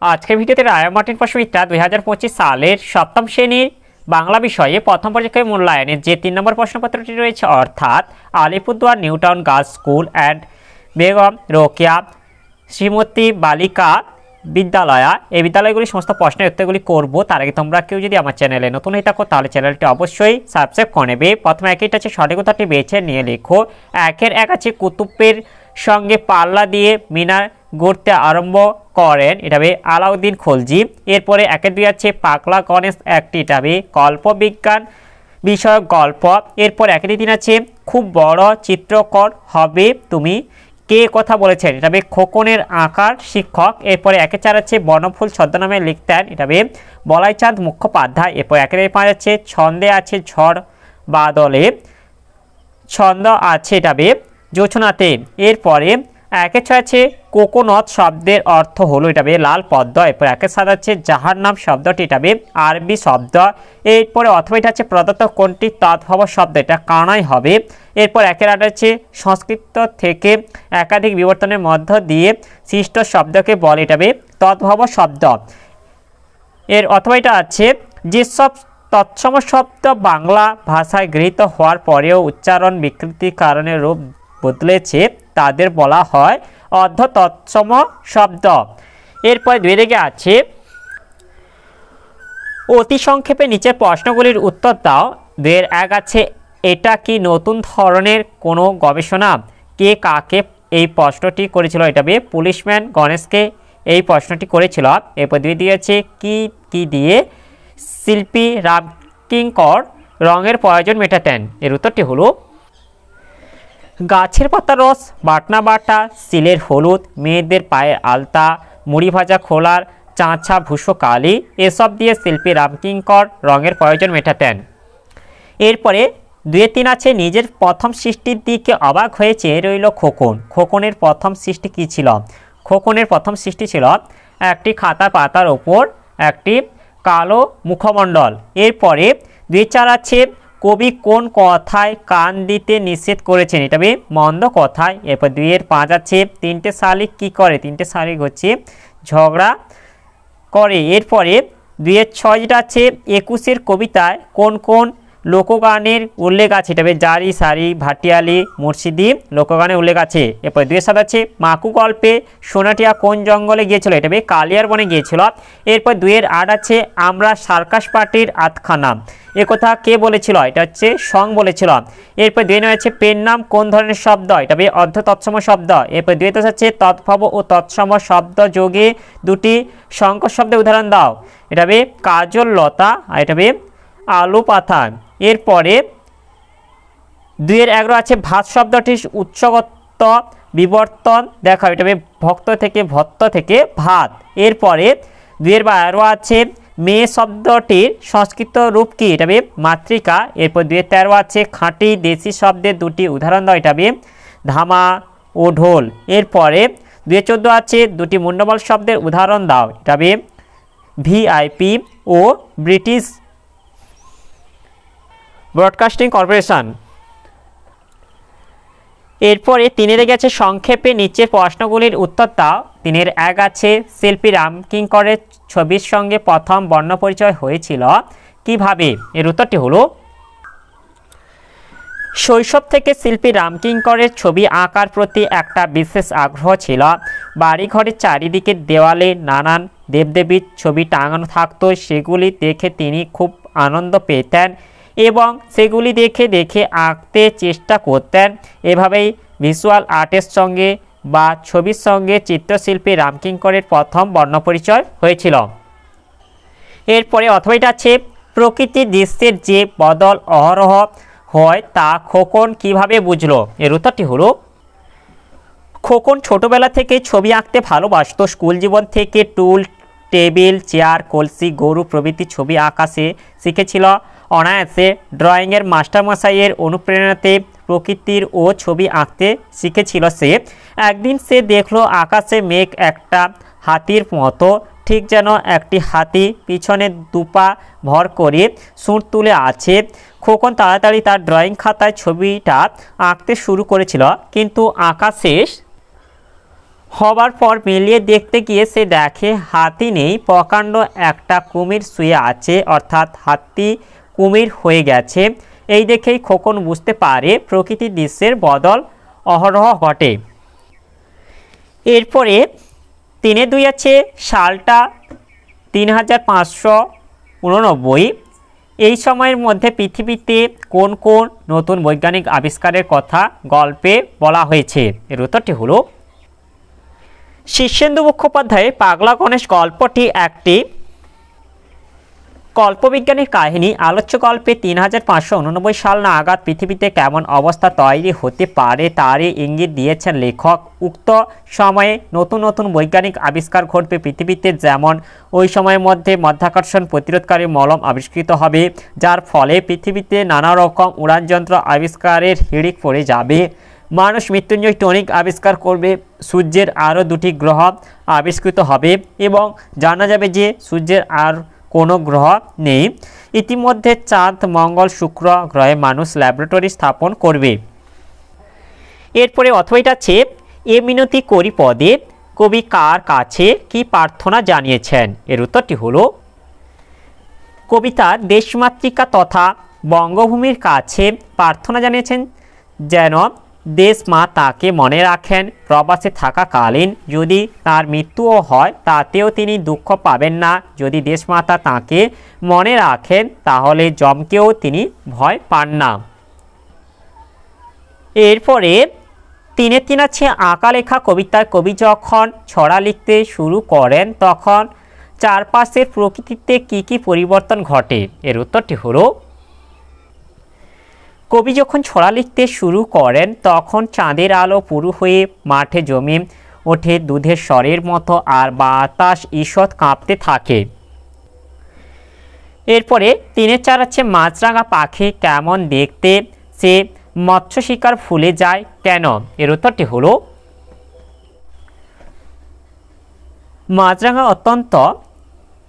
আজকের ভিডিওতে রায় মার্টিন প্রশ্নবিদ্যা 2025 সালের সপ্তম শ্রেণীর বাংলা বিষয়ে প্রথম পর্যায়ে মূল্যায়নের যে 3 নম্বর প্রশ্নপত্রটি রয়েছে, অর্থাৎ Alipurduar new town girls school and Begum Rokeya Shrimati বালিকা বিদ্যালয়া, এই বিদ্যালয়গুলি সমস্ত প্রশ্নের উত্তরগুলি করব। তার আগে তোমরা কেউ যদি আমার চ্যানেলে নতুন হয়ে থাকো তাহলে চ্যানেলটি অবশ্যই সাবস্ক্রাইব করে নেবে। প্রথমে একইটা আছে সঠিক উত্তরটি বেছে নিয়ে লেখো। একের এক আছে কুতুবের সঙ্গে পাল্লা দিয়ে মিনার গড়তে আরম্ভ করেন, এটা হবে আলাউদ্দিন খলজি। এরপরে একের দুই আছে পাগলা গণেশ একটি, এটা হবে কল্পবিজ্ঞান বিষয়ক গল্প। এরপর একের তিন আছে খুব বড় চিত্রকর হবে তুমি, কে কথা বলেছেন, এটা হবে খোকনের আঁকার শিক্ষক। এরপরে একে চার আছে বনফুল ছদ্মনামে লিখতেন, এটা হবে বলাইচাঁদ মুখোপাধ্যায়। এরপর একের পাঁচ আছে ছন্দে আছে ঝড় বাদলে, ছন্দ আছে, এটা হবে জোছনাতে। এরপরে একের ছয় আছে কোকোনট শব্দের অর্থ হলো, এটা হবে লাল পদ্ম। এরপর একের সাত আছে যাহার নাম শব্দটি, এটা হবে আরবি শব্দ। এরপরে অথবা এটা আছে প্রদত্ত কোনটি তদ্ভব শব্দ, এটা কানাই হবে। এরপর একের আট আছে সংস্কৃত থেকে একাধিক বিবর্তনের মধ্য দিয়ে সৃষ্ট শব্দকে বলে, এটা হবে তদ্ভব শব্দ। এর অথবা এটা আছে যেসব তৎসম শব্দ বাংলা ভাষায় গৃহীত হওয়ার পরেও উচ্চারণ বিকৃতির কারণে রূপ বদলেছে তাদের বলা হয় অর্ধ তৎসম শব্দ। এরপর দুই দিকে আছে অতি সংক্ষেপে নিচের প্রশ্নগুলির উত্তর দাও। দুয়ের এক আছে এটা কি নতুন ধরনের কোনো গবেষণা, কে কাকে এই প্রশ্নটি করেছিল, এটা হবে পুলিশম্যান গণেশকে এই প্রশ্নটি করেছিল। এরপর দুই দিয়েছে কি দিয়ে শিল্পী রামকিঙ্কর রঙের প্রয়োজন মেটাতেন, এর উত্তরটি হলো গাছের পাতার রস, বাটনা বাটা, সিলের হলুদ, মেয়েদের পায়ের আলতা, মুড়ি ভাজা খোলার চাঁচা ভুষো কালি, এসব দিয়ে শিল্পী রামকিঙ্কর রঙের প্রয়োজন মেটাতেন। এরপরে দুয়ে তিন আছে নিজের প্রথম সৃষ্টির দিকে অবাক হয়েছে রইল খোকন, খোকনের প্রথম সৃষ্টি কী ছিল, খোকনের প্রথম সৃষ্টি ছিল একটি খাতার পাতার ওপর একটি কালো মুখমণ্ডল। এরপরে দুই চার আছে কবি কোন কথায় কান দিতে নিষেধ করেছেন, এটা হবে মন্দ কথায়। এরপর দুইয়ের পাঁচ আছে তিনটে শালিক কি করে, তিনটে শালিক হচ্ছে ঝগড়া করে। এরপরে দুইয়ের ছয় যেটা আছে একুশের কবিতায় কোন কোন লোকগানের উল্লেখ আছে, এটা হবে জারি সারি ভাটিয়ালি মুর্শিদি লোকগানের উল্লেখ আছে। এরপর দুইয়ের সাথে আছে মাকু গল্পে সোনাটিয়া কোন জঙ্গলে গিয়েছিল, এটা হবে কালিয়ার বনে গিয়েছিল। এরপর দুইয়ের আট আছে আমরা সার্কাস পার্টির আতখানা, এ কথা কে বলেছিল, এটা হচ্ছে সং বলেছিল। এরপর দুই নয় আছে পেন নাম কোন ধরনের শব্দ, এটা হবে অর্ধ তৎসম শব্দ। এরপর দুই দশ আছে তৎভব ও তৎসম শব্দ যোগে দুটি সংকর শব্দের উদাহরণ দাও, এটা হবে কাজল লতা, আর এটা হবে আলু পাতা। এরপরে দুইয়ের এগারো আছে ভাত শব্দটির উৎসগত বিবর্তন দেখা, এটা হবে ভক্ত থেকে ভত্ত থেকে ভাত। এরপরে দুইয়ের বারো আছে মেয়ে শব্দটির সংস্কৃত রূপ কি, এটা হবে মাতৃকা। এরপর দুইয়ের তেরো আছে খাঁটি দেশি শব্দের দুটি উদাহরণ দাও, এটা হবে ধামা ও ঢোল। এরপরে দুইয়ের চোদ্দো আছে দুটি মুন্ডবল শব্দের উদাহরণ দাও, এটা হবে ভিআইপি ও ব্রিটিশ ব্রডকাস্টিং কর্পোরেশন। এরপরে তিনের গেছে সংক্ষেপে নিচের প্রশ্নগুলির উত্তর দাও। তিনের এক আছে শিল্পী রামকিঙ্করের ছবির সঙ্গে প্রথম বর্ণপরিচয় হয়েছিল কিভাবে, এর উত্তরটি হলো শৈশব থেকে শিল্পী রামকিঙ্করের ছবি আঁকার প্রতি একটা বিশেষ আগ্রহ ছিল। বাড়িঘরের চারিদিকে দেওয়ালে নানান দেবদেবীর ছবি টাঙানো থাকতো, সেগুলি দেখে তিনি খুব আনন্দ পেতেন এবং সেগুলি দেখে দেখে আঁকতে চেষ্টা করতেন। এভাবেই ভিজুয়াল আর্টের সঙ্গে বা ছবির সঙ্গে চিত্রশিল্পী রামকিঙ্করের প্রথম বর্ণপরিচয় হয়েছিল। এরপরে অথবা এটা আছে প্রকৃতির দৃশ্যের যে বদল অহরহ হয় তা খোকন কিভাবে বুঝলো, এর উত্তরটি হলো খোকন ছোটবেলা থেকে ছবি আঁকতে ভালোবাসত। স্কুল জীবন থেকে টুল টেবিল চেয়ার কলসি গরু প্রভৃতি ছবি আঁকা সে শিখেছিল অনায়াসে। ড্রয়িংয়ের মাস্টারমশাইয়ের অনুপ্রেরণাতে প্রকৃতির ও ছবি আঁকতে শিখেছিল সে। একদিন সে দেখলো আকাশে মেঘ একটা হাতির মতো, ঠিক যেন একটি হাতি পিছনে দুপা ভর করে সুর তুলে আছে। খোকন তাড়াতাড়ি তার ড্রয়িং খাতায় ছবিটা আঁকতে শুরু করেছিল, কিন্তু আঁকা শেষ হবার পর মিলিয়ে দেখতে গিয়ে সে দেখে হাতি নেই, প্রকাণ্ড একটা কুমির শুয়ে আছে, অর্থাৎ হাতি কুমির হয়ে গেছে। এই দেখেই খোকন বুঝতে পারে প্রকৃতির দৃশ্যের বদল অহরহ ঘটে। এরপরে 3-2 আছে সালটা 3589। এই সময়ের মধ্যে পৃথিবীতে কোন কোন নতুন বৈজ্ঞানিক আবিষ্কারের কথা গল্পে বলা হয়েছে? এর উত্তরটি হলো শীর্ষেন্দু মুখোপাধ্যায়ের পাগলা গণেশ গল্পটি একটি কল্পবিজ্ঞানের কাহিনী। আলোচ্য গল্পে 3589 সাল নাগাদ পৃথিবীতে কেমন অবস্থা তৈরি হতে পারে তারই ইঙ্গিত দিয়েছেন লেখক। উক্ত সময়ে নতুন নতুন বৈজ্ঞানিক আবিষ্কার ঘটবে পৃথিবীতে, যেমন ওই সময়ের মধ্যে মাধ্যাকর্ষণ প্রতিরোধকারী মলম আবিষ্কৃত হবে, যার ফলে পৃথিবীতে নানা রকম উড়ানযন্ত্র আবিষ্কারের হিড়িক পড়ে যাবে। মানুষ মৃত্যুঞ্জয় টনিক আবিষ্কার করবে, সূর্যের আরও 2টি গ্রহ আবিষ্কৃত হবে এবং জানা যাবে যে সূর্যের আর কোনো গ্রহ নেই। ইতিমধ্যে চাঁদ, মঙ্গল, শুক্র গ্রহে মানুষ ল্যাবরেটরি স্থাপন করবে। এরপরে অথবাটা আছে এ মিনতি করি পদে কবি কার কাছে কি প্রার্থনা জানিয়েছেন? এর উত্তরটি হলো কবিতা দেশমাতৃকা তথা বঙ্গভূমির কাছে প্রার্থনা জানিয়েছেন যেন দেশ মা তাকে মনে রাখেন। প্রবাসে থাকাকালীন যদি তার মৃত্যুও হয় তাতেও তিনি দুঃখ পাবেন না। যদি দেশমাতা তাকে মনে রাখেন তাহলে যমকেও তিনি ভয় পান না। এরপরে 3-3 আছে আঁকা লেখা কবিতায় কবি যখন ছড়া লিখতে শুরু করেন তখন চারপাশের প্রকৃতিতে কি কি পরিবর্তন ঘটে? এর উত্তরটি হলো কবি যখন ছড়া লিখতে শুরু করেন তখন চাঁদের আলো পুরু হয়ে মাঠে জমে ওঠে দুধের স্বরের মতো, আর বাতাস ঈষৎ কাঁপতে থাকে। এরপরে 3-4 আছে মাছরাঙা পাখি কেমন দেখতে, সে মৎস্য শিকার ভুলে যায় কেন? এর উত্তরটি হলো মাছরাঙা অত্যন্ত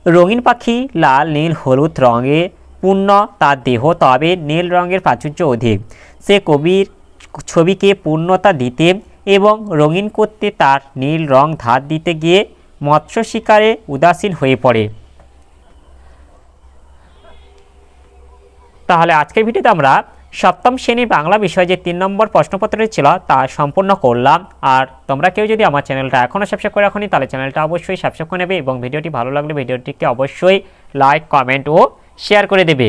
রঙিন পাখি, লাল, নীল, হলুদ রঙে পূর্ণ তার দেহ, তবে নীল রঙের প্রাচুর্য অধিক। সে কবির ছবিকে পূর্ণতা দিতে এবং রঙিন করতে তার নীল রং ধার দিতে গিয়ে মৎস্য শিকারে উদাসীন হয়ে পড়ে। তাহলে আজকের ভিডিওতে আমরা সপ্তম শ্রেণীর বাংলা বিষয় যে 3 নম্বর প্রশ্নপত্রটি ছিল তা সম্পূর্ণ করলাম। আর তোমরা কেউ যদি আমার চ্যানেলটা এখনও সাবস্ক্রাইব করে রাখোনি তাহলে চ্যানেলটা অবশ্যই সাবস্ক্রাইব করে নেবে এবং ভিডিওটি ভালো লাগলে ভিডিওটিকে অবশ্যই লাইক, কমেন্ট ও শেয়ার করে দেবে।